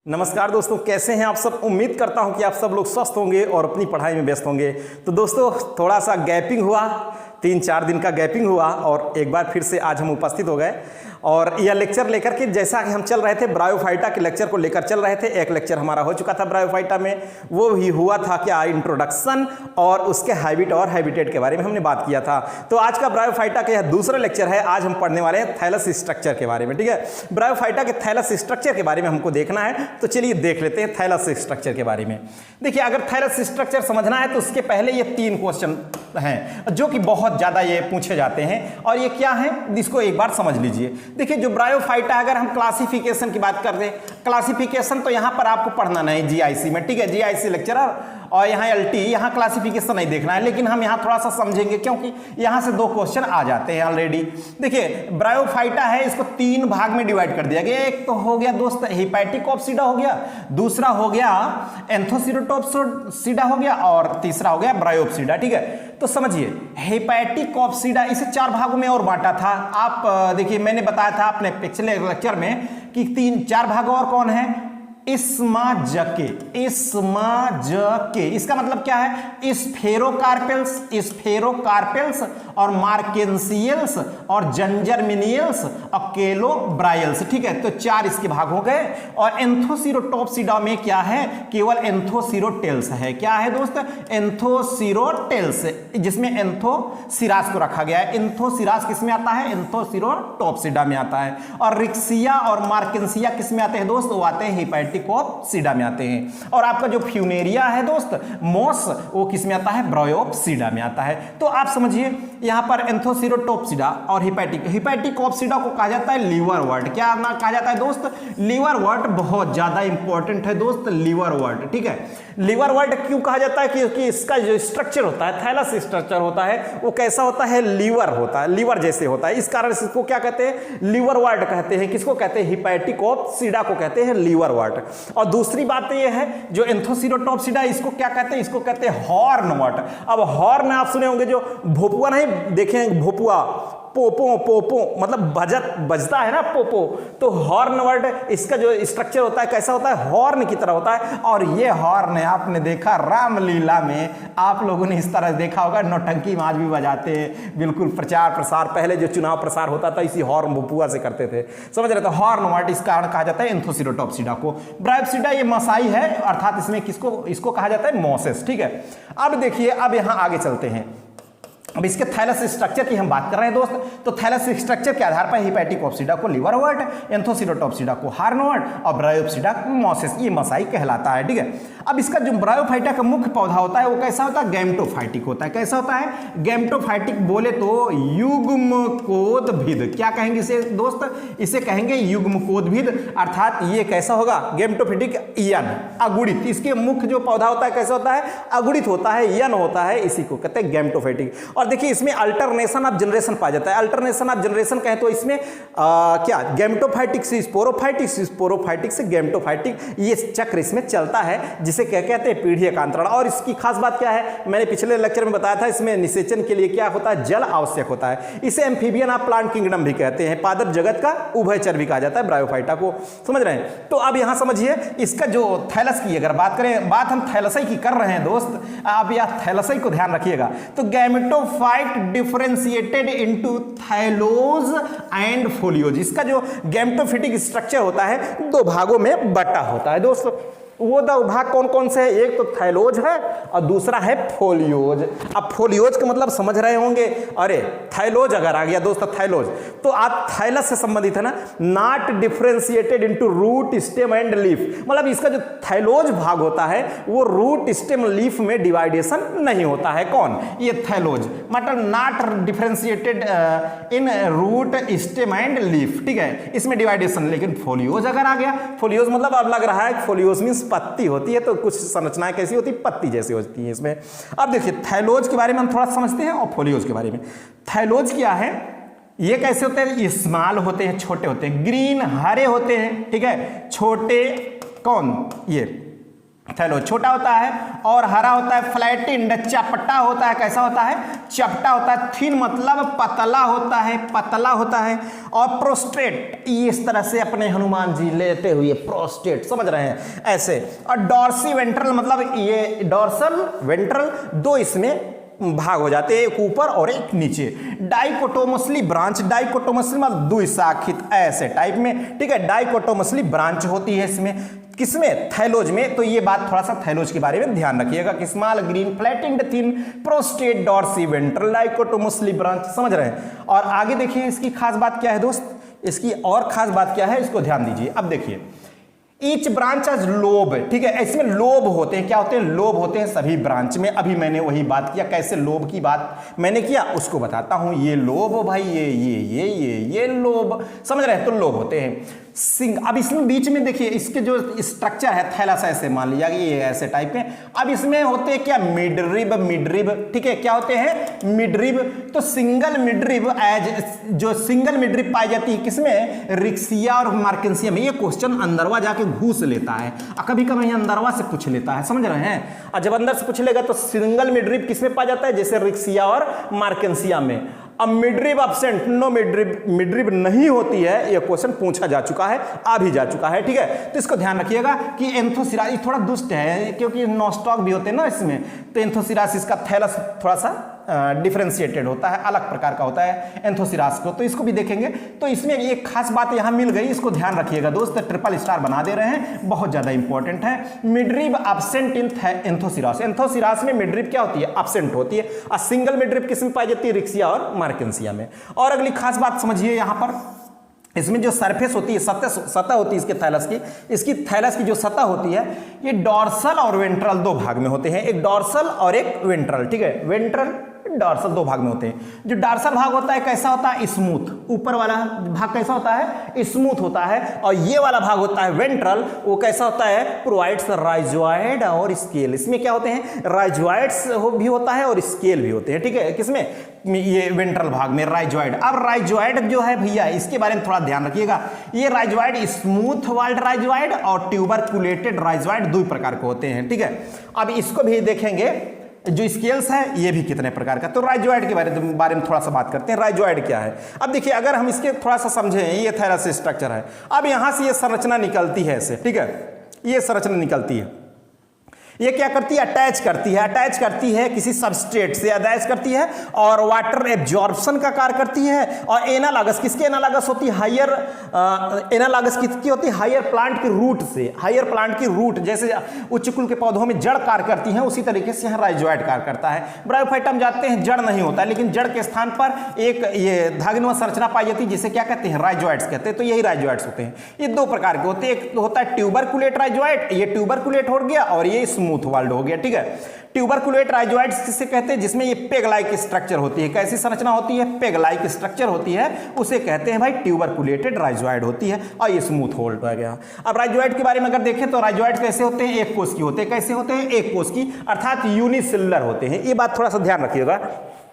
नमस्कार दोस्तों, कैसे हैं आप सब। उम्मीद करता हूं कि आप सब लोग स्वस्थ होंगे और अपनी पढ़ाई में व्यस्त होंगे। तो दोस्तों थोड़ा सा गैपिंग हुआ, 3-4 दिन का गैपिंग हुआ और एक बार फिर से आज हम उपस्थित हो गए और यह लेक्चर लेकर के, जैसा कि हम चल रहे थे ब्रायोफाइटा के लेक्चर को लेकर चल रहे थे। एक लेक्चर हमारा हो चुका था ब्रायोफाइटा में, वो ही हुआ था क्या, इंट्रोडक्शन और उसके हैबिट और हैबिटेट के बारे में हमने बात किया था। तो आज का ब्रायोफाइटा का यह दूसरा लेक्चर है। आज हम पढ़ने वाले हैं थैलस स्ट्रक्चर के बारे में। ठीक है, ब्रायोफाइटा के थैलस स्ट्रक्चर के बारे में हमको देखना है, तो चलिए देख लेते हैं थैलस स्ट्रक्चर के बारे में। देखिए, अगर थैलस स्ट्रक्चर समझना है तो उसके पहले ये 3 क्वेश्चन हैं जो कि बहुत ज्यादा ये पूछे जाते हैं। और ये क्या है, इसको एक बार समझ लीजिए। देखिए, जो ब्रायोफाइटा, अगर हम क्लासिफिकेशन की बात करते हैं, क्लासिफिकेशन तो यहां पर आपको पढ़ना नहीं जीआईसी में। ठीक है, जीआईसी लेक्चरर और यहाँ एलटी, यहाँ क्लासिफिकेशन नहीं देखना है, लेकिन हम यहाँ थोड़ा सा समझेंगे क्योंकि यहाँ से 2 क्वेश्चन आ जाते हैं ऑलरेडी। देखिए, ब्रायोफाइटा है, इसको 3 भाग में डिवाइड कर दिया गया। एक तो हो गया दोस्त हेपेटिकोप्सिडा हो गया, दूसरा हो गया एंथोसीरोटोप्सिडा हो गया और तीसरा हो गया ब्रायोप्सिडा। ठीक है, तो समझिए हेपेटिकोप्सिडा इसे 4 भागों में और बांटा था। आप देखिए, मैंने बताया था अपने पिछले लेक्चर में कि 3-4 भाग और कौन है, इस्माजके। इसका मतलब क्या है, स्फेरोकार्पेल्स और मार्केंसियल्स और जंजरमिनियल्स और केलोब्रायल्स। ठीक है, तो 4 इसके भाग हो गए। और एंथोसीरोटोप्सिडा में क्या है, केवल एंथोसीरोटेल्स है। क्या है दोस्त, एंथोसीरोटेल्स, जिसमें एंथोसिरास को रखा गया है। एंथोसिरास किस में आता है, एंथोसीरोटोप्सिडा में आता है। और रिक्सिया और मार्केंसिया किस में आते हैं दोस्त, वो आते हैं हेपेटिकोप्सिडा में आते हैं। और आपका जो फ्यूनेरिया है दोस्त, मोस, वो किस में आता है, ब्रायोप्सिडा में आता है। तो आप समझिए यहां पर एंथोसीरोटोप्सिडा और हेपेटिकोप्सिडा को कहा जाता है लीवरवर्ट। क्या ना कहा जाता है दोस्त, लीवरवर्ट। बहुत ज्यादा इंपॉर्टेंट है दोस्त लीवरवर्ट। ठीक है, लीवरवर्ट क्यों कहा जाता है, क्योंकि इसका जो स्ट्रक्चर होता है, थैलस स्ट्रक्चर होता है, वो कैसा होता है, लीवर होता है, लीवर जैसे होता है। इस कारण से इसको क्या कहते हैं, लीवरवर्ट कहते हैं। किसको कहते हैं, हेपेटिकोप्सिडा को कहते हैं लीवरवर्ट। और दूसरी बात ये है, जो एंथोसीरोटोप्सिडा, इसको क्या कहते हैं, इसको कहते हैं हॉर्नवर्ट। अब हॉर्न आप सुने होंगे, जो भोपुआ नहीं देखे, भोपुआ, पोपो पोपो मतलब बजता है ना, पोपो। तो हॉर्न वर्ड, इसका जो स्ट्रक्चर होता है कैसा होता है, हॉर्न की तरह होता है। और ये हॉर्न आपने देखा रामलीला में, आप लोगों ने इस तरह देखा होगा, नौटंकी माज भी बजाते हैं, बिल्कुल प्रचार प्रसार, पहले जो चुनाव प्रसार होता था इसी हॉर्न भोपुआ से करते थे, समझ रहे। तो हॉर्न वर्ड इस कारण कहा जाता है एंथोसीरोटोप्सिडा को। ब्रायोप्सिडा ये मसाई है, अर्थात इसमें इसको कहा जाता है मोसेस। ठीक है, अब देखिए, अब यहां आगे चलते हैं। अब इसके थैलस स्ट्रक्चर की हम बात कर रहे हैं दोस्त। तो थैलस स्ट्रक्चर के आधार पर हेपेटिकोप्सिडा को लीवरवर्ट, एंथोसीरोटोप्सिडा को हॉर्नवर्ट और ब्रायोप्सिडा मोसेस, ये मसाई कहलाता है। ठीक है, अब इसका जो ब्रायोफाइटा का मुख्य पौधा होता है वो कैसा होता है, गैमेटोफाइटिक होता है। कैसा होता है, गैमेटोफाइटिक बोले तो युग्मकोद्भिद। क्या कहेंगे इसे दोस्त, इसे कहेंगे युग्मकोद्भिद। अर्थात ये कैसा होगा, गैमेटोफाइटिक यन, अगुणित। इसके मुख्य जो पौधा होता है कैसा होता है, अगुणित होता है, यन होता है, इसी को कहते हैं गैमेटोफाइटिक। और देखिए, इसमें अल्टरनेशन ऑफ जनरेशन पाया जाता है। अल्टरनेशन ऑफ जनरेशन कहें तो इसमें क्या, गैमेटोफाइटिक से स्पोरोफाइटिक, स्पोरोफाइटिक से गैमेटोफाइटिक, ये चक्र इसमें चलता है, जिसे क्या कहते हैं, पीढ़ी एकांतरण। और इसकी खास बात क्या है, मैंने पिछले लेक्चर में बताया था, इसमें निषेचन के लिए क्या होता है, जल आवश्यक होता है। इसे एम्फीबियन ऑफ प्लांट किंगडम भी कहते हैं, पादप जगत का उभयचर भी कहा जाता है ब्रायोफाइटा को, समझ रहे हैं। तो अब यहां समझिए, इसका जो थैलस की अगर बात करें, बात हम थैलसई की कर रहे हैं दोस्त, आप यह थैलसई को ध्यान रखिएगा। तो gametophyte differentiated into thalloid and foliose. इसका जो गैमेटोफिटिक स्ट्रक्चर होता है 2 भागों में बटा होता है दोस्तों। वो 2 भाग कौन कौन से हैं, एक तो थाइलोज है और दूसरा है फोलियोज। अब फोलियोज का मतलब समझ रहे होंगे, अरे थाइलोज अगर आ गया दोस्त, थाइलोज तो आप थाइलस से संबंधित है ना, not differentiated into root, stem and leaf. मतलब इसका जो थाइलोज भाग होता है वो रूट, स्टेम, लीफ में डिवाइडेशन नहीं होता है। कौन, ये थाइलोज, मतलब not differentiated in root, stem and leaf. ठीक है, इसमें डिवाइडेशन। लेकिन फोलियोज अगर आ गया, फोलियोज मतलब अब लग रहा है फोलियोज मींस पत्ती होती है, तो कुछ संरचनाएं कैसी होती है, पत्ती जैसी होती है इसमें। अब देखिए, थाइलोज के बारे में हम थोड़ा समझते हैं और फोलियोज के बारे में। थाइलोज क्या है, ये कैसे होते हैं, स्मॉल होते हैं, छोटे होते हैं, ग्रीन हरे होते हैं। ठीक है, छोटे कौन, ये थैलोज छोटा होता है और हरा होता है, फ्लैटेंड चपटा होता है, कैसा होता है, चपटा होता है, थिन मतलब पतला होता है, पतला होता है, और प्रोस्टेट इस तरह से अपने हनुमान जी लेते हुए प्रोस्टेट, समझ रहे हैं ऐसे, और डॉर्सी वेंट्रल मतलब ये डॉर्सल वेंट्रल, दो इसमें भाग हो जाते हैं, एक ऊपर और एक नीचे। डाइकोटोमसली ब्रांच, डाइकोटोमसली मतलब द्विशाखित ऐसे टाइप में, ठीक है, डाइकोटोमसली ब्रांच होती है इसमें, किसमें, थैलोज में। तो ये बात थोड़ा सा थैलोज के बारे में ध्यान रखिएगा कि small green flattened thin prostrate dorsiventral dichotomously branch, समझ रहे हैं। और आगे देखिए इसकी खास बात क्या है दोस्त, इसकी और खास बात क्या है, इसको ध्यान दीजिए। अब देखिए ईच ब्रांच एज लोब, ठीक है, इसमें लोब होते हैं, क्या होते हैं, लोब होते हैं सभी ब्रांच में। अभी मैंने वही बात किया, कैसे लोब की बात मैंने किया उसको बताता हूं। ये लोब भाई, ये लोब, समझ रहे हैं, तो लोब होते हैं सिंग। अब इसमें बीच में देखिए इसके जो स्ट्रक्चर है थैलस ऐसे मान लिया ये ऐसे टाइप के। अब इसमें होते हैं क्या, मिडरिब, मिडरिब, ठीक है, क्या होते हैं, मिडरिब। तो सिंगल मिडरिब एज, जो सिंगल मिडरिब पाई जाती है किसमें, रिक्सिया और मार्केंसिया में। ये क्वेश्चन अंदरवा जाके घूस लेता है, कभी कभी अंदरवा से पूछ लेता है, समझ रहे हैं। और जब अंदर से पूछ लेगा तो सिंगल मिडरिब किसमें पाया जाता है, जैसे रिक्सिया और मार्केंसिया में। अब मिडरिब एब्सेंट, नो मिडरिब नहीं होती है, यह क्वेश्चन पूछा जा चुका है, आ भी जा चुका है, ठीक है। तो इसको ध्यान रखिएगा कि एंथोसिरासिस थोड़ा दुष्ट है क्योंकि नॉस्टॉक भी होते हैं ना इसमें, तो एंथोसिरासिस का थैलस थोड़ा सा डिफरेंशिएटेड होता है, अलग प्रकार का होता है एंथोसिरास को, तो इसको भी देखेंगे। तो इसमें एक खास बात यहां मिल गई, इसको ध्यान रखिएगा दोस्त, ट्रिपल स्टार बना दे रहे हैं, बहुत ज्यादा इंपॉर्टेंट है। Midrib absent in Anthoceros, Anthoceros में मिडरिब क्या होती है, एब्सेंट होती है, और सिंगल मिडरिब किसमें पाई जाती है, रिक्सिया और मार्केंसिया में। और अगली खास बात समझिए यहां पर, इसमें जो सरफेस होती है, सतह होती है इसके थैलस की, इसकी थैलस की जो सतह होती है ये डॉर्सल और वेंट्रल दो भाग में होते हैं, एक डॉर्सल और एक वेंट्रल, ठीक है, वेंट्रल डॉर्सल दो भाग में होते हैं। जो डॉर्सल भाग होता है कैसा होता है, स्मूथ, ऊपर वाला भाग कैसा होता है, स्मूथ होता है, और ये वाला भाग होता है वेंट्रल, वो कैसा होता है, प्रोवाइड्स राइजॉइड और स्केल। इसमें क्या होते हैं, राइजॉइड्स भी होता है और स्केल भी होते हैं, ठीक है, किसमें, ये वेंट्रल भाग में राइजॉइड। अब राइजॉइड जो है भैया इसके बारे में थोड़ा ध्यान रखिएगा, ये राइजॉइड स्मूथ वाल्ड राइजॉइड और ट्यूबरकुलेटेड राइजॉइड दो प्रकार के होते हैं, ठीक है। अब इसको भी देखेंगे, जो स्केल्स है ये भी कितने प्रकार का। तो राइजॉइड के बारे में थोड़ा सा बात करते हैं, राइजॉइड क्या है। अब देखिए अगर हम इसके थोड़ा सा समझें, ये थैलस स्ट्रक्चर है, अब यहां से ये संरचना निकलती है ऐसे, ठीक है, ये संरचना निकलती है, ये क्या करती है, अटैच करती है किसी सबस्ट्रेट से, अटैच करती है और वाटर एब्जॉर्प्शन का कार्य करती है। और एनालॉगस, किसके एनालॉगस होती है, हायर एनालॉगस किसकी होती है, हायर प्लांट की रूट से, हायर प्लांट की रूट, जैसे उच्च कुल के पौधों में जड़ कार्य करती है, उसी तरीके से यहाँ राइजॉइड कार्य करता है। ब्रायोफाइट हम जानते हैं जड़ नहीं होता है, लेकिन जड़ के स्थान पर एक ये धागनुमा संरचना पाई जाती है, जिसे क्या कहते हैं, राइजॉइड्स कहते हैं। तो यही राइजॉइड्स होते हैं, ये दो प्रकार के होते हैं, एक होता है ट्यूबरकुलेट राइजॉइड, ये ट्यूबरकुलेट हो गया, और ये स्मूथ वाल्ड हो गया, ठीक है। ट्यूबरकुलेट राइजॉइड्स किसे कहते हैं, जिसमें ये पेग लाइक स्ट्रक्चर होती है, कैसी संरचना होती है, पेग लाइक स्ट्रक्चर होती है, उसे कहते हैं भाई ट्यूबरकुलेटेड राइजॉइड होती है, और ये स्मूथ होल्ड हो गया। अब राइजॉइड के बारे में अगर देखें तो राइजॉइड कैसे होते हैं, एक कोष की होते हैं, कैसे होते हैं, एक कोष की, अर्थात यूनिसेलुलर होते हैं। ये बात थोड़ा सा ध्यान रखिएगा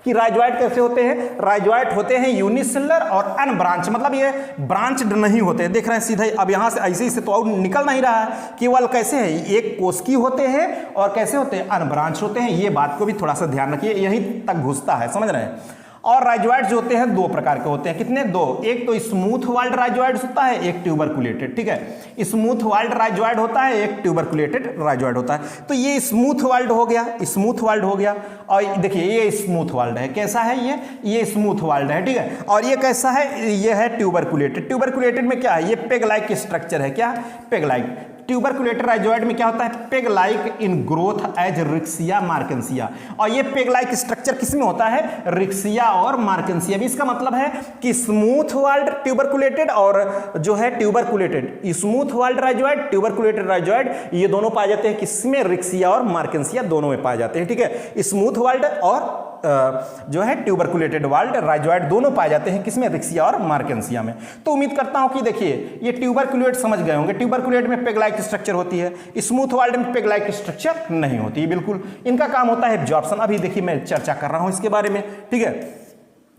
कि राइजॉइड कैसे होते हैं, राइजॉइड होते हैं यूनिसेलुलर और अनब्रांच, मतलब ये ब्रांच्ड नहीं होते, देख रहे हैं सीधे। अब यहां से ऐसे से तो और निकल नहीं रहा है, केवल कैसे है, एक कोशिकी होते हैं और कैसे होते हैं, अनब्रांच होते हैं। ये बात को भी थोड़ा सा ध्यान रखिए, यहीं तक घुसता है, समझ रहे हैं। और राइजॉइड्स जो होते हैं दो प्रकार के होते हैं, कितने, दो, एक तो स्मूथ वाल्ड राइजॉइड्स होता है, एक ट्यूबरकुलेटेड, ठीक है। स्मूथ वाल्ड राइजॉइड होता है, एक ट्यूबरकुलेटेड राइजॉइड होता है। तो ये स्मूथ वाल्ड हो गया, स्मूथ वाल्ड हो गया, और देखिए ये स्मूथ वाल्ड है, कैसा है ये स्मूथ वाल्ड है, ठीक है। और ये कैसा है, ये है ट्यूबरकुलेटेड। ट्यूबरकुलेटेड में क्या है, ये पेग लाइक स्ट्रक्चर है, क्या, पेग लाइक। ट्यूबरकुलेटेड राइजॉइड में क्या होता है, peg like in growth as Riccia Marchantia, और ये पेग लाइक स्ट्रक्चर किसमें होता है, रिक्सिया और मार्केंसिया भी। इसका मतलब है कि स्मूथ वाल्ड ट्यूबरकुलेटेड और जो है ट्यूबरकुलेटेड, स्मूथ वाल्ड राइजॉइड, ट्यूबरकुलेटेड राइजॉइड, ये दोनों पाए जाते हैं किसमें, रिक्सिया और मार्केंसिया दोनों में पाए जाते हैं, ठीक है। स्मूथ वाल्ड और जो है ट्यूबरकुलेटेड वाल्ड राइजॉइड दोनों पाए जाते हैं किसमें, रिक्सिया और मार्केंसिया में। तो उम्मीद करता हूं कि देखिए ये ट्यूबरकुलेट समझ गए होंगे। ट्यूबरकुलेट में पेग लाइक स्ट्रक्चर होती है, स्मूथ वाल्ड में पेग लाइक स्ट्रक्चर नहीं होती है, बिल्कुल। इनका काम होता है एब्जॉर्प्शन। अभी देखिए मैं चर्चा कर रहा हूं इसके बारे में, ठीक है।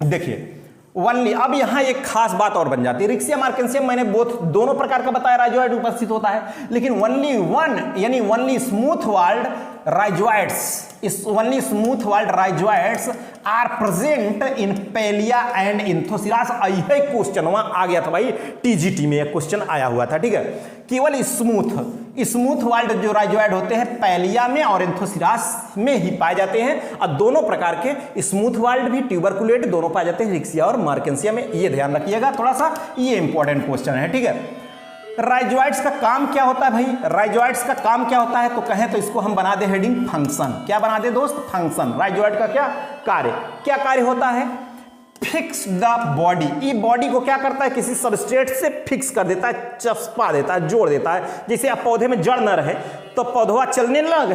देखिए ओनली, अब यहां एक खास बात और बन जाती है, रिक्सिया मार्केंसियम मैंने दोनों प्रकार का बताया राइजोइड उपस्थित होता है, लेकिन ओनली वन यानी only smooth walled rhizoids are present in Pellia and Anthoceros. यही क्वेश्चन वहां आ गया था भाई, टीजीटी में एक क्वेश्चन आया हुआ था, ठीक है। केवल स्मूथ वाल्ड जो राइजोइड होते हैं पेलिया में और एंथोसिरास में ही पाए जाते हैं, और दोनों प्रकार के स्मूथ वाल्ड भी ट्यूबरकुलेट दोनों पाए जाते हैं रिक्सिया और मार्केंसिया में। ये ध्यान रखिएगा थोड़ा सा, ये इंपॉर्टेंट क्वेश्चन है, ठीक है। राइजोइड्स का काम क्या होता है भाई, राइजोइड्स का काम क्या होता है, तो कहें तो इसको हम बना दे हेडिंग फंक्शन। क्या बना दे दोस्त, फंक्शन। राइजोइड का क्या कार्य होता है, फिक्स द बॉडी। ये बॉडी को क्या करता है, किसी सबस्ट्रेट से फिक्स कर देता है, चस्पा देता है, जोड़ देता है। जैसे अब पौधे में जड़ न रहे तो पौधा चलने लगे,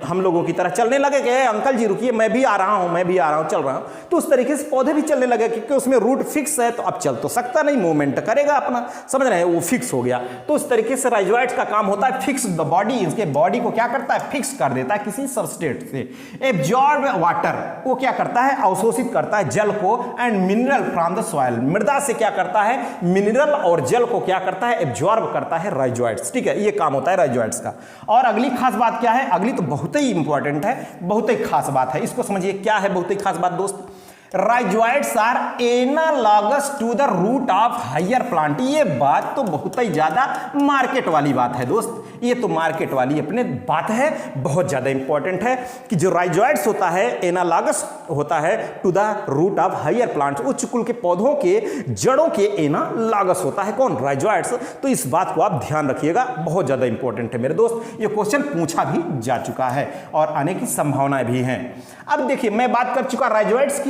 हम लोगों की तरह चलने लगे कि अंकल जी रुकिए मैं भी आ रहा हूं चल रहा हूं, तो उस तरीके से पौधे भी चलने लगे क्योंकि उसमें रूट फिक्स है, तो अब चल तो सकता नहीं, मूवमेंट करेगा अपना, समझ रहे हैं, वो फिक्स हो गया। तो उस तरीके से राइजोइड्स का काम होता है फिक्स द बॉडी, इसके बॉडी को क्या करता है, फिक्स कर देता है किसी सबस्ट्रेट से। एब्जॉर्ब वाटर, वो क्या करता है, अवशोषित करता है जल को, and mineral from the soil, मृदा से क्या करता है, मिनरल और जल को क्या करता है, एब्जॉर्ब करता है राइजोइड्स, ठीक है। ये काम होता है राइजोइड्स का। और अगली खास बात क्या है, अगली तो बहुत ही इंपॉर्टेंट है, बहुत ही खास बात है, इसको समझिए क्या है बहुत ही खास बात दोस्त। Rhizoids are analogous to the root of higher plant. ये बात तो बहुत ही ज्यादा मार्केट वाली बात है दोस्त, ये तो मार्केट वाली अपने बात है, बहुत ज्यादा इंपॉर्टेंट है कि जो राइजोइड्स होता है एनालॉगस होता है to the root of higher plants, उच्च कुल के पौधों के जड़ों के एनालॉगस होता है कौन, राइजोइड्स। तो इस बात को आप ध्यान रखिएगा, बहुत ज्यादा इंपॉर्टेंट है मेरे दोस्त, ये क्वेश्चन पूछा भी जा चुका है और आने की संभावनाएं भी हैं। अब देखिए मैं बात कर चुका राइजोइड्स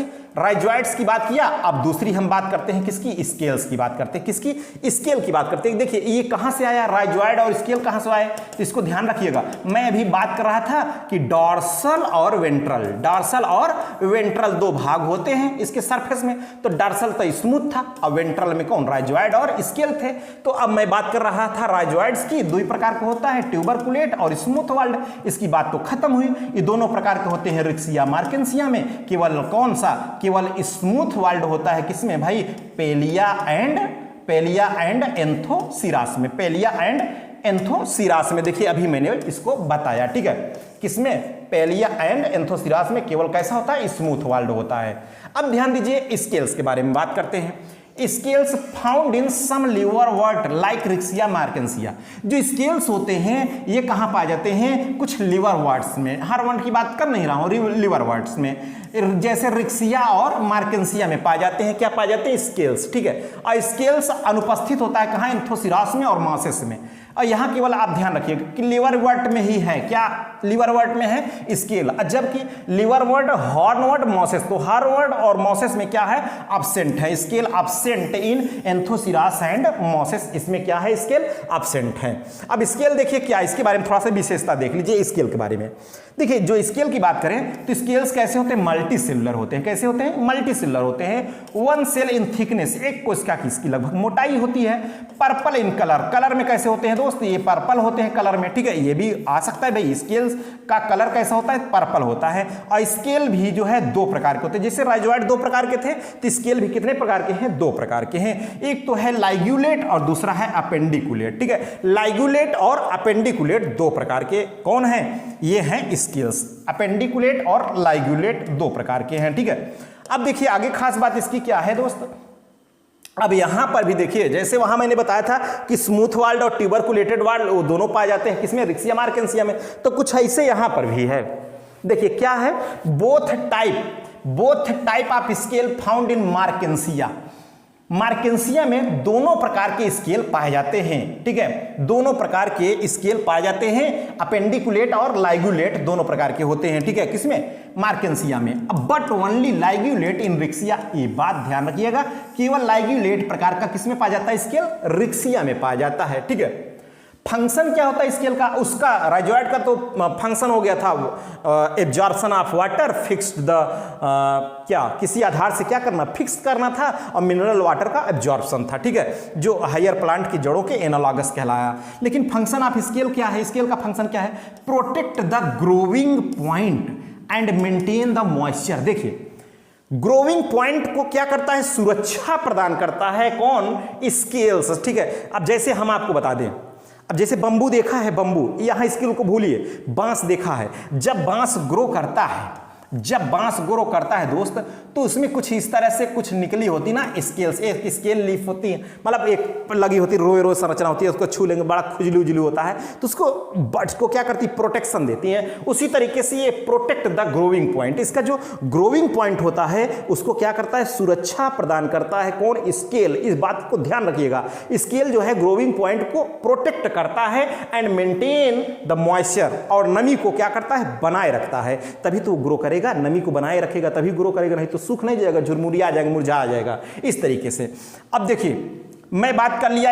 की बात किया, अब दूसरी हम बात करते हैं किसकी, स्केल्स की बात करते हैं, किसकी, स्केल की बात करते हैं। देखिए ये कहां से आया, राइजोइड और स्केल कहां से आए, तो इसको ध्यान रखिएगा। मैं अभी बात कर रहा था कि डॉर्सल और वेंट्रल दो भाग होते हैं इसके सरफेस में, तो डॉर्सल तो स्मूथ था और वेंट्रल में कौन, राइजोइड और स्केल थे। तो अब मैं बात कर रहा था राइजोइड्स की, दो प्रकार के होता है, ट्यूबरकुलेट और स्मूथ वाल्ड। इसकी बात तो खत्म हुई, ये दोनों प्रकार के होते हैं रिक्सिया मार्केंसिया में, केवल कौन सा, केवल स्मूथ वाल्ड होता है किसमें भाई, पेलिया एंड एंथोसिरास में, पेलिया एंड एंथोसिरास में। देखिए अभी मैंने इसको बताया, ठीक है, किसमें, पेलिया एंड एंथोसिरास में केवल कैसा होता है, स्मूथ वाल्ड होता है। अब ध्यान दीजिए स्केल्स के बारे में बात करते हैं। Scales found in some liverwort like Riccia Marchantia. जो स्केल्स होते हैं ये कहां पाए जाते हैं, कुछ लिवरवर्ट्स में, हर वन की बात कर नहीं रहा हूं, लिवरवर्ट्स में, जैसे रिक्सिया और मार्केंसिया में पाए जाते हैं। क्या पाए जाते हैं, स्केल्स, ठीक है। और स्केल्स अनुपस्थित होता है कहां, एंथोसिरास में और मॉसेस में। और यहां केवल आप ध्यान रखिएगा कि लिवरवर्ट में ही है, क्या लिवरवर्ट में है स्केल, जबकि लिवरवर्ट, हॉर्नवर्ट, मॉसेस, तो हॉर्नवर्ट और मॉसेस में क्या है, एब्सेंट है scale, absent in Anthoceros and mosses, इसमें क्या है, स्केल एब्सेंट है। अब स्केल देखिए क्या, इसके बारे में थोड़ा सा विशेषता देख लीजिए स्केल के बारे में। देखिए जो स्केल की बात करें तो स्केल्स कैसे होते हैं, मल्टी सेलुलर होते हैं। कैसे होते हैं, मल्टी सेलुलर होते हैं। वन सेल इन थिकनेस, एक कोशिका की इसकी लगभग मोटाई होती है। पर्पल इन कलर में कैसे होते हैं दोस्त, ये पर्पल होते हैं कलर में, ठीक है। ये भी आ सकता है भाई, स्केल्स का कलर कैसा होता है, पर्पल होता है। और स्केल भी जो है दो प्रकार के होते हैं, जैसे राइजोइड दो प्रकार के थे तो स्केल भी कितने प्रकार के हैं, दो प्रकार के हैं। एक तो है लाइग्यूलेट और दूसरा है अपेंडिकुलेट, ठीक है। लाइग्यूलेट और अपेंडिकुलेट दो प्रकार के कौन है, ये हैं स्केल्स। अपेंडिकुलेट और लाइग्यूलेट दो प्रकार के हैं, ठीक है। अब देखिए आगे खास बात इसकी क्या है दोस्त, अब यहां पर भी देखिए जैसे वहां मैंने बताया था कि स्मूथ वाल्ड और ट्यूबरकुलेटेड वाल्ड वो दोनों पाए जाते हैं किसमें, रिक्सिया मार्केंसिया में, तो कुछ ऐसे यहां पर भी है। देखिए क्या है, both type of scale found in मार्केंसिया। मार्केंसिया में दोनों प्रकार के स्केल पाए जाते हैं, ठीक है, दोनों प्रकार के स्केल पाए जाते हैं। अपेंडिकुलेट और लाइग्यूलेट दोनों प्रकार के होते हैं, ठीक है, किसमें, मार्केंसिया में। बट ओनली लाइग्यूलेट इन रिक्सिया, ये बात ध्यान रखिएगा, केवल लाइग्यूलेट प्रकार का किसमें पाया जाता है स्केल, रिक्सिया में पाया जाता है, ठीक है। फंक्शन क्या होता है स्केल का, उसका राइजोइड का तो फंक्शन हो गया था absorption of water, fixed the क्या, किसी आधार से क्या करना, फिक्स करना था, और मिनरल वाटर का एब्जॉर्प्शन था, ठीक है, जो हायर प्लांट की जड़ों के एनालॉगस कहलाया। लेकिन फंक्शन ऑफ स्केल क्या है, स्केल का फंक्शन क्या है, protect the growing point and maintain the moisture. देखिए ग्रोविंग पॉइंट को क्या करता है, सुरक्षा प्रदान करता है, कौन, स्केल्स, ठीक है। अब जैसे हम आपको बता दें, अब जैसे बंबू देखा है, बंबू, यहां स्केल को भूलिए, बांस देखा है, जब बांस ग्रो करता है, जब बांस ग्रो करता है दोस्त, तो उसमें कुछ इस तरह से कुछ निकली होती ना स्केल्स, एक स्केल लीफ होती है, मतलब एक लगी होती है, रोए रोए संरचना होती है, उसको छू लेंगे बड़ा खुजली उजली होता है, तो उसको बर्ड्स को क्या करती है, प्रोटेक्शन देती है। उसी तरीके से ये प्रोटेक्ट द ग्रोविंग पॉइंट, इसका जो ग्रोविंग पॉइंट होता है उसको क्या करता है, सुरक्षा प्रदान करता है, कौन, स्केल। इस बात को ध्यान रखिएगा, स्केल जो है ग्रोविंग पॉइंट को प्रोटेक्ट करता है एंड मेंटेन द मॉइस्चर, और नमी को क्या करता है, बनाए रखता है, तभी तो ग्रो करेगा, नमी को बनाए रखेगा तभी ग्रो करेगा, नहीं तो सूख नहीं जाएगा, झुरमुरिया जाएगा, मुरझा जाएगा, इस तरीके से। अब देखिए मैं बात कर लिया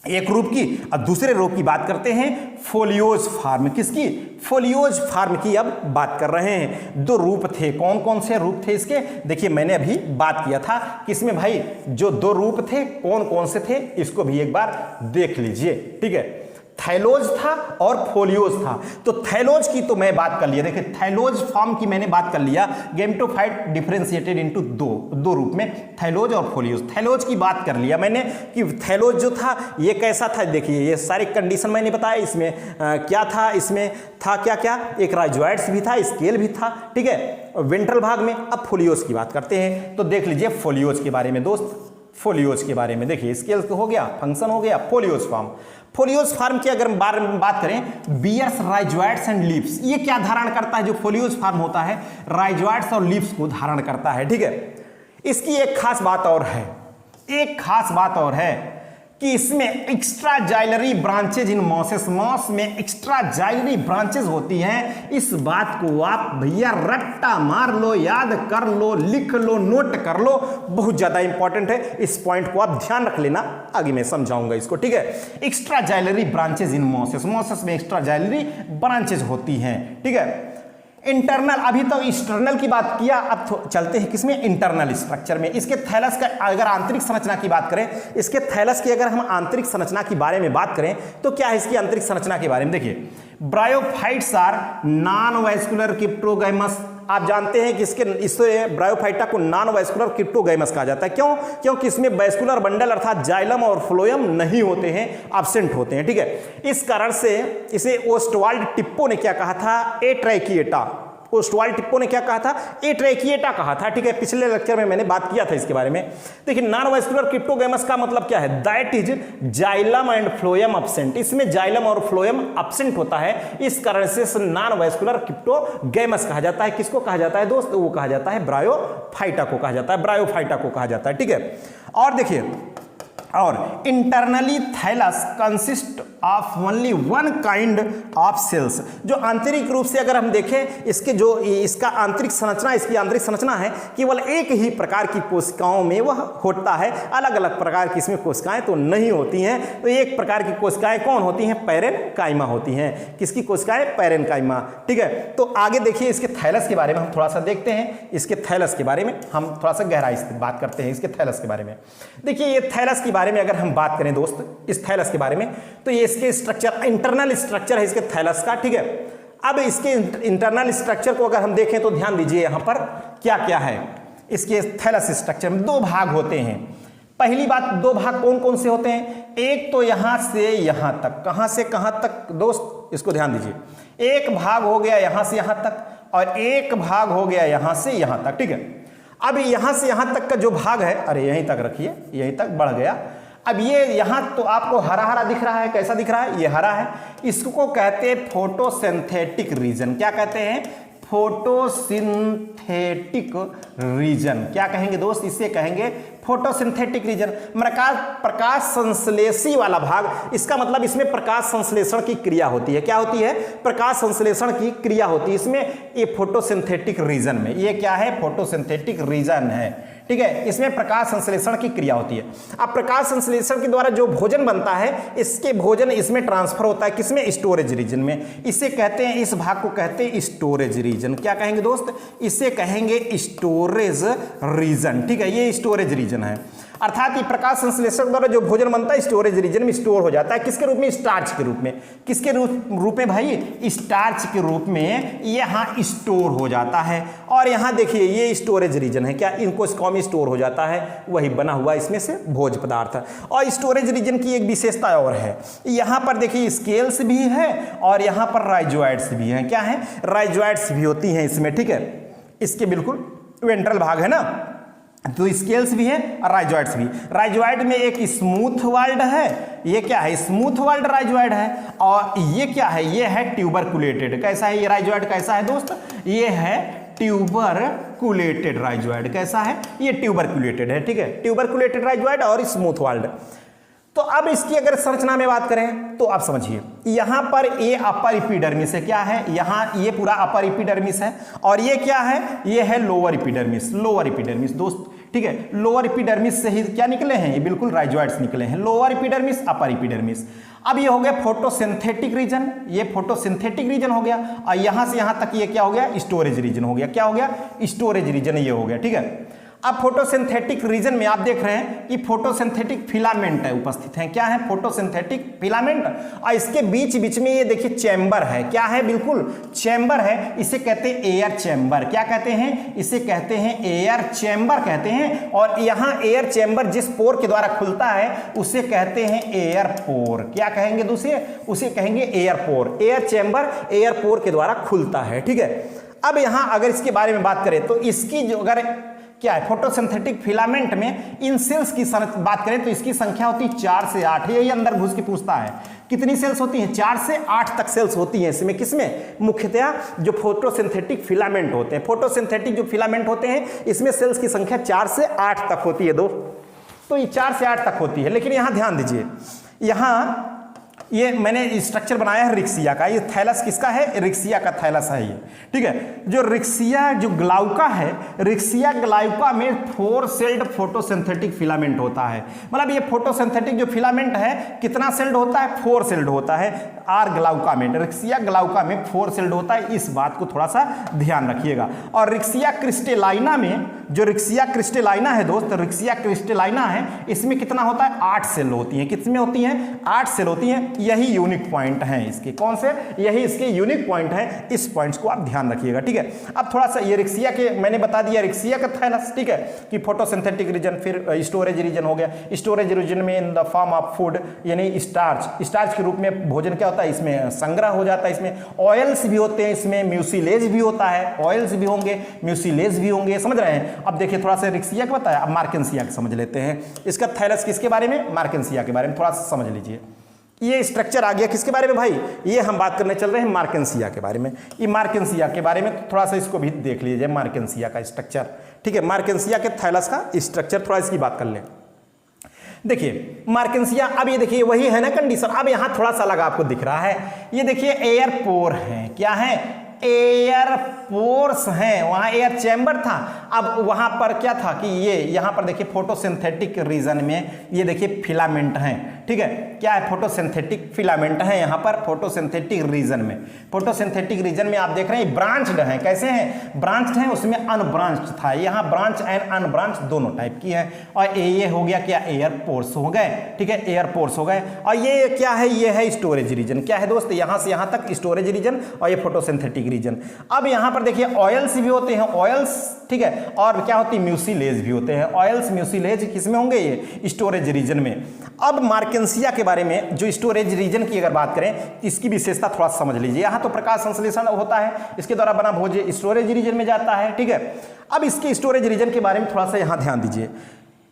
एक रूप की, अब दूसरे रूप की बात करते हैं, फोलियोज फार्म। किसकी, फोलियोज फार्म की अब बात कर रहे हैं। दो रूप थे, कौन कौन से रूप थे इसके, देखिए मैंने अभी बात किया था किसमें भाई, जो दो रूप थे कौन कौन से थे, इसको भी एक बार देख लीजिए, ठीक है। थैलोज था और फोलियोज था। तो थैलोज की तो मैं बात कर लिया, देखिए थैलोज फॉर्म की मैंने बात कर लिया, गेमेटोफाइट डिफरेंशिएटेड इनटू दो रूप में, थैलोज और फोलियोज। थैलोज की बात कर लिया मैंने कि थैलोज जो था ये कैसा था, देखिए ये सारी कंडीशन मैंने बताया, इसमें क्या था, इसमें था क्या क्या, एक राइजोइड्स भी था, स्केल भी था, ठीक है, वेंट्रल भाग में। अब फोलियोज की बात करते हैं, तो देख लीजिए फोलियोज के बारे में दोस्त, फोलियोज के बारे में देखिए, स्केल तो हो गया, फंक्शन हो गया, फोलियोज फॉर्म। फोलियोज फार्म की अगर बात करें, बियर्स, राइजोइड्स एंड लीव्स, ये क्या धारण करता है, जो फोलियोज फार्म होता है राइजोइड्स और लीव्स को धारण करता है, ठीक है। इसकी एक खास बात और है, एक खास बात और है कि इसमें extra xylary branches in mosses, moss में एक्स्ट्रा जाइलरी ब्रांचेज होती हैं। इस बात को आप भैया रट्टा मार लो, याद कर लो, लिख लो, नोट कर लो, बहुत ज्यादा इंपॉर्टेंट है, इस पॉइंट को आप ध्यान रख लेना, आगे मैं समझाऊंगा इसको, ठीक है। Extra xylary branches in mosses, mosses में एक्स्ट्रा जाइलरी ब्रांचेज होती हैं, ठीक है। इंटरनल, अभी तो एक्सटर्नल की बात किया, अब चलते हैं किसमें, इंटरनल स्ट्रक्चर में। इसके थैलस का अगर आंतरिक संरचना की बात करें, इसके थैलस की अगर हम आंतरिक संरचना के बारे में बात करें तो क्या है इसकी आंतरिक संरचना के बारे में, देखिए bryophytes are non vascular cryptogams. आप जानते हैं कि इससे ब्रायोफाइटा को नॉन वैस्कुलर क्रिप्टोगैमस कहा जाता है, क्यों, क्योंकि इसमें वैस्कुलर बंडल अर्थात जाइलम और फ्लोएम नहीं होते हैं, एब्सेंट होते हैं, ठीक है। इस कारण से इसे ओस्टवाल्ड टिप्पो ने क्या कहा था, एट्रैकिएटा, ओस्टवाल्ड टिप्पो ने क्या कहा था, एट्रैकिएटा कहा था, ठीक है। पिछले लेक्चर में मैंने बात किया था इसके बारे में। देखिए नॉन वैस्कुलर क्रिप्टोगैमस का मतलब क्या है, that is xylem and phloem absent, इसमें जाइलम और फ्लोएम एब्सेंट होता है, इस कारण से नॉन वैस्कुलर क्रिप्टोगैमस कहा जाता है। किसको कहा जाता है दोस्त, वो कहा जाता है ब्रायोफाइटा को कहा जाता है, ब्रायोफाइटा को कहा जाता है, ठीक है। और देखिए, और internally thallus consist of only one kind of cells, जो आंतरिक रूप से अगर हम देखें इसके जो इसका आंतरिक संरचना, इसकी आंतरिक संरचना है, केवल एक ही प्रकार की कोशिकाओं में वह होता है, अलग अलग प्रकार की इसमें कोशिकाएं तो नहीं होती हैं। तो एक प्रकार की कोशिकाएं कौन होती हैं, पैरेनकाइमा होती हैं। किसकी कोशिकाएं, पैरेनकाइमा, ठीक है। तो आगे देखिए इसके थैलस के बारे में हम थोड़ा सा देखते हैं, इसके थैलस के बारे में हम थोड़ा सा गहराई से बात करते हैं, इसके थैलस के बारे में। देखिए ये थैलस के बारे में अगर हम बात करें दोस्त, इस थैलस के बारे में, तो ये इसके स्ट्रक्चर, इंटरनल स्ट्रक्चर है इसके थैलस का, ठीक है। अब इसके इंटरनल स्ट्रक्चर को अगर हम देखें तो ध्यान दीजिए यहां पर क्या क्या है। इसके थैलस स्ट्रक्चर में दो भाग होते हैं। पहली बात, दो भाग कौन कौन से होते हैं, एक तो यहां से यहां तक, कहां से कहां तक दोस्त, इसको ध्यान दीजिए, एक भाग हो गया यहां से यहां तक और एक भाग हो गया यहां से यहां तक, ठीक है। अब यहां से यहां तक का जो भाग है, अरे यहीं तक रखिए, यहीं तक बढ़ गया। अब ये यहां तो आपको हरा हरा दिख रहा है, कैसा दिख रहा है, ये हरा है, इसको कहते हैं फोटोसिंथेटिक रीजन। क्या कहते हैं, फोटोसिंथेटिक रीजन। क्या कहेंगे दोस्त, इससे कहेंगे फोटोसिंथेटिक रीजन, प्रकाश संश्लेषी वाला भाग। इसका मतलब इसमें प्रकाश संश्लेषण की क्रिया होती है। क्या होती है, प्रकाश संश्लेषण की क्रिया होती है इसमें, ये फोटोसिंथेटिक रीजन में। ये क्या है, फोटोसिंथेटिक रीजन है, ठीक है। इसमें प्रकाश संश्लेषण की क्रिया होती है। अब प्रकाश संश्लेषण के द्वारा जो भोजन बनता है, इसके भोजन इसमें ट्रांसफर होता है, किसमें, स्टोरेज रीजन में। इसे कहते हैं, इस भाग को कहते हैं स्टोरेज रीजन। क्या कहेंगे दोस्त, इसे कहेंगे स्टोरेज रीजन, ठीक है, ये स्टोरेज रीजन है। अर्थात ये प्रकाश संश्लेषण द्वारा जो भोजन बनता है स्टोरेज रीजन में स्टोर हो जाता है, किसके रूप में? स्टार्च के रूप में। किसके रूप में भाई? स्टार्च के रूप में यहाँ स्टोर हो जाता है। और यहाँ देखिए ये स्टोरेज रीजन है, क्या इनको में स्टोर हो जाता है, वही बना हुआ इसमें से भोज्य पदार्थ। और स्टोरेज रीजन की एक विशेषता और है, यहाँ पर देखिए स्केल्स भी है और यहाँ पर राइजोइड्स भी हैं। क्या है? राइजोइड्स भी होती हैं इसमें, ठीक है। इसके बिल्कुल वेंट्रल भाग है ना, तो स्केल्स भी है और राइजोइड्स भी। राइजोइड में एक स्मूथ वर्ल्ड है, ये क्या है? स्मूथ वर्ल्ड राइजोइड है। और ये क्या है? ये है ट्यूबरकुलेटेड। कैसा है ये राइजोइड? कैसा है दोस्त? ये है ट्यूबरकुलेटेड राइजोइड। कैसा है? ये ट्यूबरकुलेटेड है, ठीक है। ट्यूबरकुलेटेड राइजोइड और स्मूथ वर्ल्ड। तो अब इसकी अगर संरचना में बात करें तो आप समझिए, यहां पर ये अपर एपिडर्मिस है। क्या है? यहां ये पूरा अपर एपिडर्मिस है और ये क्या है? ये है लोअर एपिडर्मिस। लोअर एपिडर्मिस दोस्त, ठीक है। लोअर एपिडर्मिस से ही क्या निकले हैं? ये बिल्कुल राइजोइड्स निकले हैं। Lower epidermis, upper epidermis. अब ये हो गया फोटोसिंथेटिक रीजन, ये फोटोसिंथेटिक रीजन हो गया। और यहां से यहां तक ये क्या हो गया? स्टोरेज रीजन हो गया। क्या हो गया? स्टोरेज रीजन ये हो गया, ठीक है। अब फोटोसिंथेटिक रीजन में आप देख रहे हैं कि फोटोसिंथेटिक फिलामेंट है उपस्थित है। क्या है? Photosynthetic filament. और इसके बीच बीच में ये देखिए चैम्बर है। क्या है? बिल्कुल चैम्बर है। इसे कहते हैं एयर चैम्बर। क्या कहते हैं? इसे कहते हैं एयर चैम्बर कहते हैं। और यहां एयर चैम्बर जिस पोर के द्वारा खुलता है उसे कहते हैं एयर पोर। क्या कहेंगे दूसरे? उसे कहेंगे एयर पोर। एयर चैम्बर एयर पोर के द्वारा खुलता है, ठीक है। अब यहां अगर इसके बारे में बात करें तो इसकी जो अगर क्या है? फोटोसिंथेटिक फिलामेंट में इन सेल्स की बात करें तो इसकी संख्या होती है 4 से 8। यही अंदर घुस के पूछता है कितनी सेल्स होती हैं? 4 से 8 तक सेल्स होती हैं इसमें। किसमें? मुख्यतया जो फोटोसिंथेटिक फिलामेंट होते हैं। फोटोसिंथेटिक जो फिलामेंट होते हैं इसमें सेल्स की संख्या 4 से 8 तक होती है तो ये 4 से 8 तक होती है। लेकिन यहां ध्यान दीजिए, यहां ये मैंने स्ट्रक्चर बनाया है रिक्सिया का। ये थैलस किसका है? रिक्सिया का थैलस है ये, ठीक है। जो रिक्सिया जो ग्लाउका है, रिक्सिया ग्लाउका में 4 सेल्ड फोटोसिंथेटिक फिलामेंट होता है। मतलब ये फोटोसिंथेटिक जो फिलामेंट है कितना सेल्ड होता है? 4 सेल्ड होता है। आर ग्लाउका में, रिक्सिया ग्लाउका में 4 सेल्ड होता है। इस बात को थोड़ा सा ध्यान रखिएगा। और रिक्सिया क्रिस्टेलाइना में, जो रिक्सिया क्रिस्टेलाइना है दोस्त, रिक्सिया क्रिस्टेलाइना है, इसमें कितना होता है? 8 सेल होती हैं। कितने होती हैं? 8 सेल होती हैं। यही यूनिक पॉइंट हैं इसके। कौन से? यही इसके यूनिक पॉइंट हैं। इस पॉइंट्स को आप ध्यान रखिएगा, ठीक है। अब थोड़ा सा ये रिक्सिया के मैंने बता दिया, रिक्सिया का थैलस, ठीक है, कि फोटोसिंथेटिक रीजन, फिर स्टोरेज रीजन हो गया। स्टोरेज रीजन में in the form of food, यानी स्टार्च, स्टार्च के रूप में भोजन क्या होता है? इसमें संग्रह हो जाता है। इसमें ऑयल्स भी होते हैं, इसमें म्यूसिलेज भी होता है। ऑयल्स भी होंगे, म्यूसिलेज भी होंगे, समझ रहे हैं। अब देखिए थोड़ा सा रिक्सिया का बताया, अब मार्केंसिया का समझ लेते हैं। इसका थैलस किसके बारे में? मार्केंसिया के बारे में थोड़ा सा समझ लीजिए। ये स्ट्रक्चर आ गया किसके बारे में भाई? ये हम बात करने चल रहे हैं मार्केंसिया के बारे में। ये मार्केंसिया के बारे में थोड़ा सा इसको भी देख लीजिए, मार्केंसिया का स्ट्रक्चर, ठीक है। मार्केंसिया के थैलस का स्ट्रक्चर थोड़ा इसकी बात कर लें। देखिए मार्केंसिया, अब ये देखिए वही है ना कंडीशन। अब यहां थोड़ा सा अलग आपको दिख रहा है, ये देखिए एयर पोर है। क्या है? एयर पोर्स हैं। वहां एयर चैम्बर था, अब वहां पर क्या था कि ये यहां पर देखिए फोटोसिंथेटिक रीजन में ये देखिए फिलामेंट हैं, ठीक है। क्या है? फोटोसिंथेटिक फिलामेंट है यहां पर फोटोसिंथेटिक रीजन में। फोटोसिंथेटिक रीजन में आप देख रहे हैं ब्रांच्ड हैं। कैसे हैं? ब्रांच्ड हैं, उसमें अनब्रांच्ड था। यहां ब्रांच एंड अनब्रांच दोनों टाइप की है। और ये हो गया क्या? एयर पोर्स हो गए, ठीक है, एयर पोर्स हो गए। और ये क्या है? ये है स्टोरेज रीजन। क्या है दोस्त? यहां से यहां तक स्टोरेज रीजन और ये फोटोसिंथेटिक रीजन। अब यहां पर देखिए ऑयल्स भी होते हैं, ऑयल्स, ठीक है। और क्या होती है? म्यूसिलेज भी होते हैं। ऑयल्स म्यूसिलेज किसमें होंगे? ये स्टोरेज रीजन में। अब मार्केंसिया के बारे में जो स्टोरेज रीजन की अगर बात करें, इसकी विशेषता थोड़ा समझ लीजिए। यहां तो प्रकाश संश्लेषण होता है, इसके द्वारा बना भोज्य स्टोरेज रीजन में जाता है, ठीक है। अब इसके स्टोरेज रीजन के बारे में थोड़ा सा यहां ध्यान दीजिए।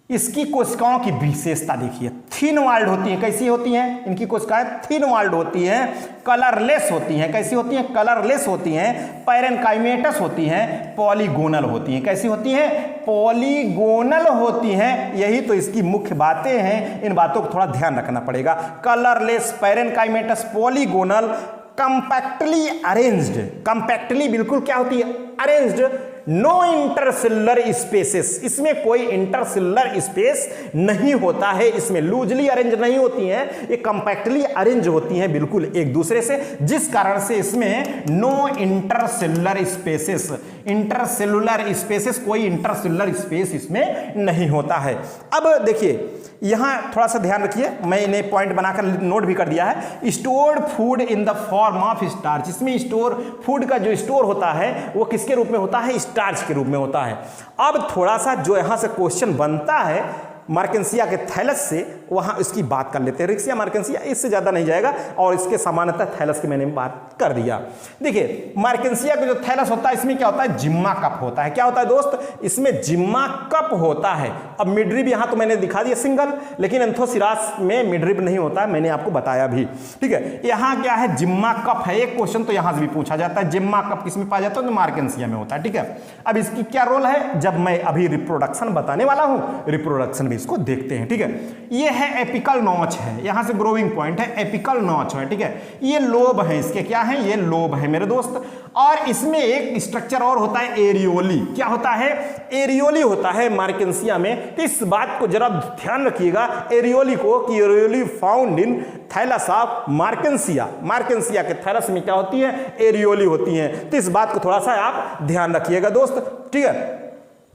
इसकी कोशिकाओं की विशेषता देखिए, थिन वाल्ड होती हैं। कैसी होती हैं? इनकी कोशिकाएं थिन वाल्ड होती हैं, कलरलेस होती हैं। कैसी होती हैं? कलरलेस होती हैं, पैरेनकाइमेटस होती हैं, पॉलीगोनल होती हैं। कैसी होती हैं? पॉलीगोनल होती हैं। यही तो इसकी मुख्य बातें हैं, इन बातों को थोड़ा ध्यान रखना पड़ेगा। Colourless, parenchymatous, polygonal, compactly arranged. Compactly बिल्कुल क्या होती है? अरेंज्ड, नो इंटरसेलुलर स्पेसेस, इसमें कोई इंटरसेलुलर स्पेस नहीं होता है, इसमें लूजली अरेंज नहीं होती हैं, ये कंपैक्टली अरेंज होती हैं बिल्कुल एक दूसरे से, जिस कारण से इसमें no intercellular spaces, intercellular spaces, कोई इंटरसेलुलर स्पेस इसमें नहीं होता है। अब देखिए यहां थोड़ा सा ध्यान रखिए, मैंने पॉइंट बनाकर नोट भी कर दिया है, stored food in the form of starch, इसमें स्टोर फूड का जो स्टोर होता है वो किसके रूप में होता है, स्टार्च के रूप में होता है। अब थोड़ा सा जो यहां से क्वेश्चन बनता है मार्केंसिया के थैलस से, वहां इसकी बात कर लेते हैं। रिक्सिया मार्केंसिया इससे ज्यादा नहीं जाएगा, और इसके समानता थैलस की मैंने बात कर दिया। देखिए मार्केंसिया का जो थैलस होता है इसमें क्या होता है, जिम्मा कप होता है। क्या होता है दोस्त, इसमें जिम्मा कप होता है। अब मिडरिब यहां तो मैंने दिखा दिया सिंगल, लेकिन एंथोसिरास में मिडरिब नहीं होता है, मैंने आपको बताया भी। ठीक है, यहां क्या है, जिम्मा कप है। एक क्वेश्चन तो यहां से भी पूछा जाता है, जिम्मा कप किसमें पाया जाता है, तो मार्केंसिया में होता है। ठीक है, अब इसकी क्या रोल है, जब मैं अभी रिप्रोडक्शन बताने वाला हूं, रिप्रोडक्शन इसको देखते हैं। ठीक है, ये है एपिकल नॉच है, यहां से ग्रोविंग पॉइंट है, एपिकल नॉच है। ठीक है, ये लोब है, इसके क्या है, ये लोब है मेरे दोस्त। और इसमें एक स्ट्रक्चर और होता है, एरियोली। क्या होता है, एरियोली होता है मार्केंसिया में। तो इस बात को जरा ध्यान रखिएगा, एरियोली को, कि areolae found in thallus of Marchantia, Marchantia के थैलस में क्या होती है, एरियोली होती है। तो इस बात को थोड़ा सा आप ध्यान रखिएगा दोस्त। ठीक है,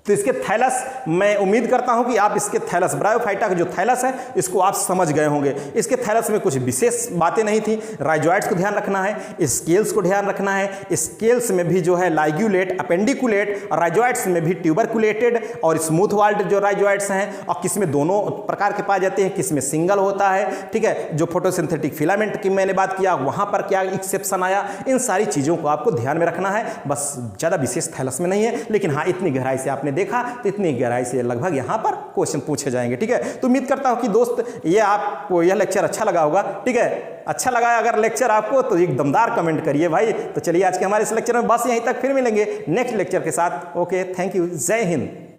तो इसके थैलस, मैं उम्मीद करता हूं कि आप इसके थैलस, ब्रायोफाइटा का जो थैलस है इसको आप समझ गए होंगे। इसके थैलस में कुछ विशेष बातें नहीं थी। राइजोइड्स को ध्यान रखना है, स्केल्स को ध्यान रखना है। स्केल्स में भी जो है लाइग्यूलेट, अपेंडिकुलेट, और राइजोइड्स में भी ट्यूबरकुलेटेड और स्मूथ वाल्ड जो राइजोइड्स हैं, और किसमें दोनों प्रकार के पाए जाते हैं, किसमें सिंगल होता है। ठीक है, जो फोटोसिंथेटिक फिलामेंट की मैंने बात किया, वहां पर क्या एक्सेप्शन आया, इन सारी चीजों को आपको ध्यान में रखना है। बस ज्यादा विशेष थैलस में नहीं है, लेकिन हाँ इतनी गहराई से आपने देखा, तो इतनी गहराई से लगभग यहां पर क्वेश्चन पूछे जाएंगे। ठीक है, तो उम्मीद करता हूं कि दोस्त ये आपको यह लेक्चर अच्छा लगा होगा। ठीक है, अच्छा लगा अगर लेक्चर आपको, तो एक दमदार कमेंट करिए भाई। तो चलिए आज के हमारे इस लेक्चर में बस यहीं तक, फिर मिलेंगे नेक्स्ट लेक्चर के साथ। ओके, थैंक यू, जय हिंद।